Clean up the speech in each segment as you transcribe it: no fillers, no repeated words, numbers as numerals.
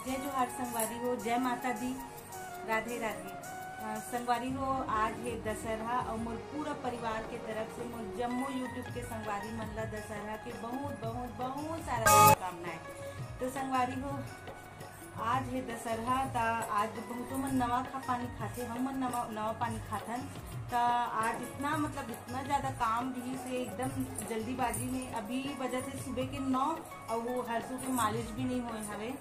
जय जोहार संगवारी हो, जय माता दी, राधे राधे। संगवारी हो, आज है दशहरा और मोर पूरा परिवार के तरफ से मोर जम्मू यूट्यूब के संगवारी मन ला दशहरा के बहुत बहुत बहुत सारा शुभकामनाएं। तो संगवारी हो, आज है दशहरा, ता आज बहुतों मन नवा पानी खाते, हम मन नवा पानी खाथन। ता आज इतना इतना ज़्यादा काम भी से एकदम जल्दीबाजी में अभी वजह से सुबह के 9 और वो हरसू के मालिश भी नहीं हुए हवे।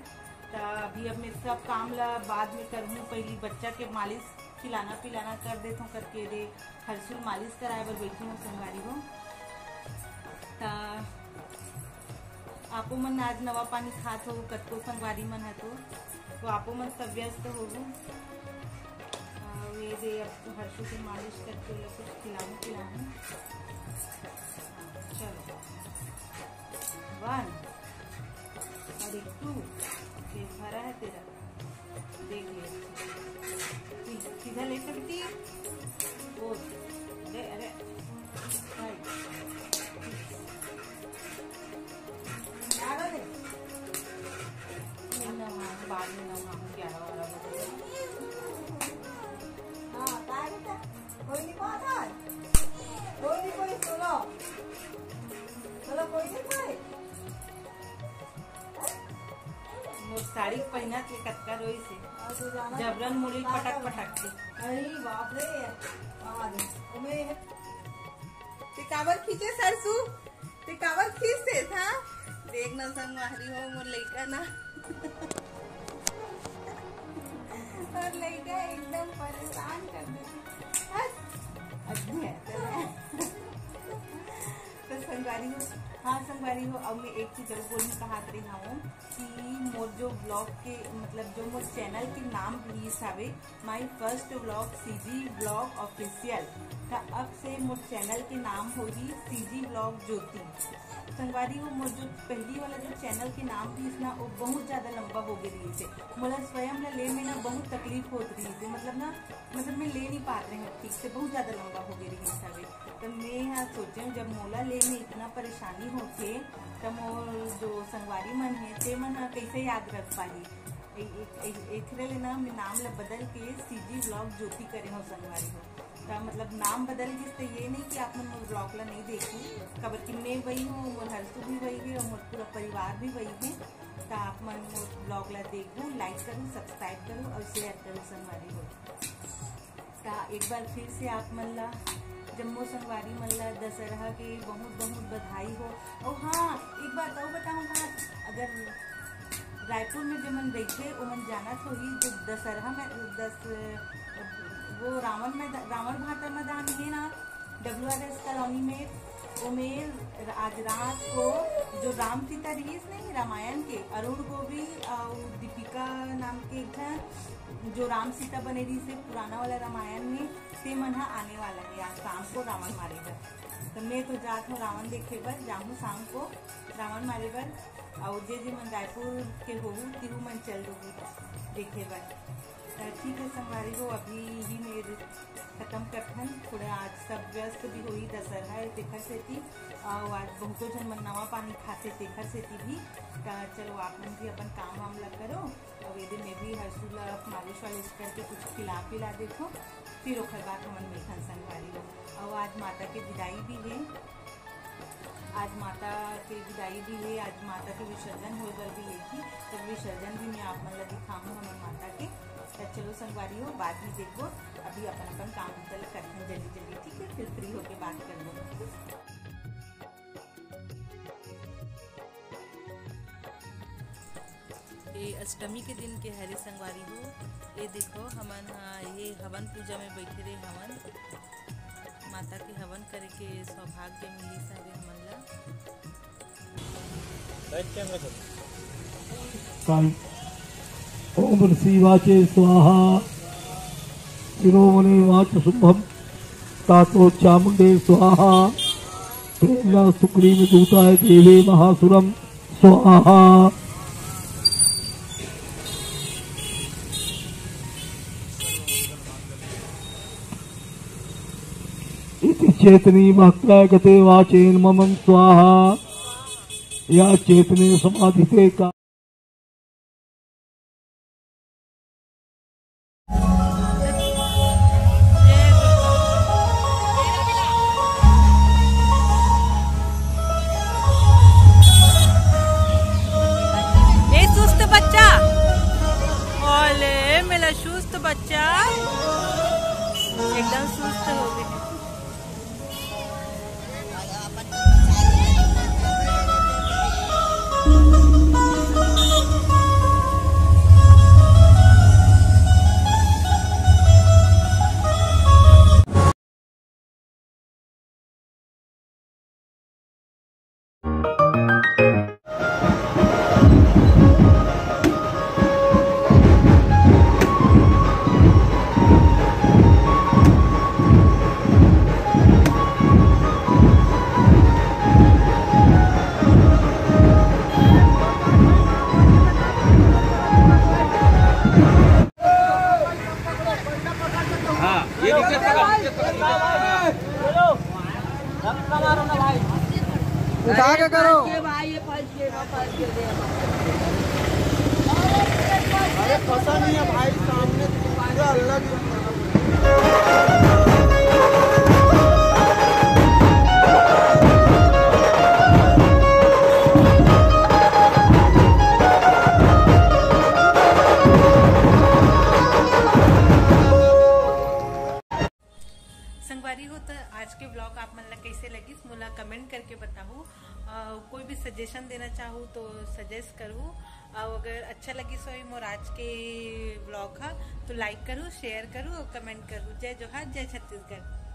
तो अभी अब मैं सब काम ला बाद में करूँ, पहली बच्चा के मालिश खिलाना पिलाना कर देता हूँ करके दे, हरसू मालिश कराए बर बैठी हूँ संगवारी हो। ता आपो मन आज नवा पानी खात हो, कतको संगवारी मन है तो आपो मन सब व्यस्त हो। ये दे अब हरसू के मालिश करके कुछ खिलाऊँ। चलो 1 और 2 पेट भरा है तेरा, देख ले सीधा ले सकती ओ अरे अरे बाद में नहा 11 बजे। कोई नहीं साड़ी पहना के कटका रोई से जबरन मुड़ी पटक के। अरे बाप रे, ते काबर खींचे सरसू, ते काबर खींचते था, देख न संगवारी हो मोर लइका ना और लइका एकदम परेशान कर दे। तो संगवारी हो, हाँ संगवारी हो, अब मैं एक चीज और बोलने कहा रही हूँ कि मोर जो ब्लॉग के जो मोर चैनल के नाम रिलीज हवे, my first blog CG blog official. अब से मोर चैनल के नाम होगी सीजी ब्लॉग ज्योति। संगवारी हो, मोर जो पहली वाला जो चैनल के नाम थी इसना वो बहुत ज्यादा लंबा हो गई रही थे, मोला स्वयं ले में ना बहुत तकलीफ होती रही थी, मैं ले नहीं पा रही हूँ ठीक से, बहुत ज्यादा लंबा हो गई रही सवे। तो मैं यहाँ सोचे जब मोला ले में इतना परेशानी होते तो मोर जो संगवारी मन है ते मन कैसे याद रख पाही। एक लेना मैं नाम ला बदल के सीजी ब्लॉग ज्योति करे हो संगवारी हो। तो नाम बदल गई तो ये नहीं कि आप मन मोर ब्लॉग ला नहीं देखी, खबर कि मैं वही हूँ, मोर हरसू भी वही है और मोर पूरा परिवार भी वही है। तो आप मन मोर ब्लॉग ला देखो, लाइक करूँ, सब्सक्राइब करूँ और शेयर करूँ संगवारी हो। तो एक बार फिर से आप मन ला जम्मू संगवारी मन ला दशहरा के बहुत बहुत बधाई हो। और हाँ एक बात और बताऊँ बात, अगर रायपुर में जो मन बैठे वो मन जाना होगी जो दशहरा में वो रावण भाटा मैदान है ना WRS कॉलोनी में, वो में आज रात को जो राम सीता रिलीज नहीं रामायण के, अरुण गोभी और दीपिका नाम के एक जो राम सीता बने रही से पुराना वाला रामायण में, से मन आने वाला है आज शाम को रावण मारे बर। तो मैं तो जात हूँ रावण देखे बर, जाऊँ शाम को रावण मारे बर, और जे मन रायपुर के हो तिहू मन चल दूँगी देखे बर। ठीक है संगवारी हो, अभी ही मेरे खत्म करथन, थोड़ा आज सब व्यस्त भी हुई दशहरा है तेखर सेती, और आज बहुतों जन मन नवा पानी खाते तेखर सेती भी। चलो आप मन भी अपन काम वाम ला करो, और ये मैं भी हरसू ला मालिश वालिश करके कुछ पिला देखो, फिर ओखर बाद हमन मिलथन संगवारी हो। और आज माता के विदाई भी है, आज माता के विदाई भी है, आज माता के विसर्जन हो बर भी लेगी, तब विसर्जन भी मैं आप मन ला दिखाऊँ हमन माता के। चलो संगवारी हो, बाद में देखो, अभी अपन काम करते हैं जल्दी ठीक है, फिर फ्री होके बात कर लो। ये अष्टमी के दिन के हरे संगवारी हो, ये देखो हमन ये हवन पूजा में बैठे रहे, हवन माता के हवन करे के सौभाग्य मिली सारे हमन ला। ओम ऋषिवाचे स्वाहा, शिरोमणि वाच शुभम, तातो चामुंडे स्वाहा, प्रेरणा सुग्रीव दूताय देवे महासुरम स्वाहा। इति चेतनी भक्ता गते वाचेन ममं स्वाहा, या चेतने समाधिते का उठा के करो। भाई ये फंस गए अरे फंसा नहीं है भाई, सामने पूरा अलग। संगवारी हो तो आज के ब्लॉग आप मन ला कैसे लगी मोला कमेंट करके बताओ। कोई भी सजेशन देना चाहूँ तो सजेस्ट करूँ, और अगर अच्छा लगी सो मोर आज के ब्लॉग हा तो लाइक करूँ, शेयर करूँ और कमेंट करूँ। जय जोहार, जय छत्तीसगढ़।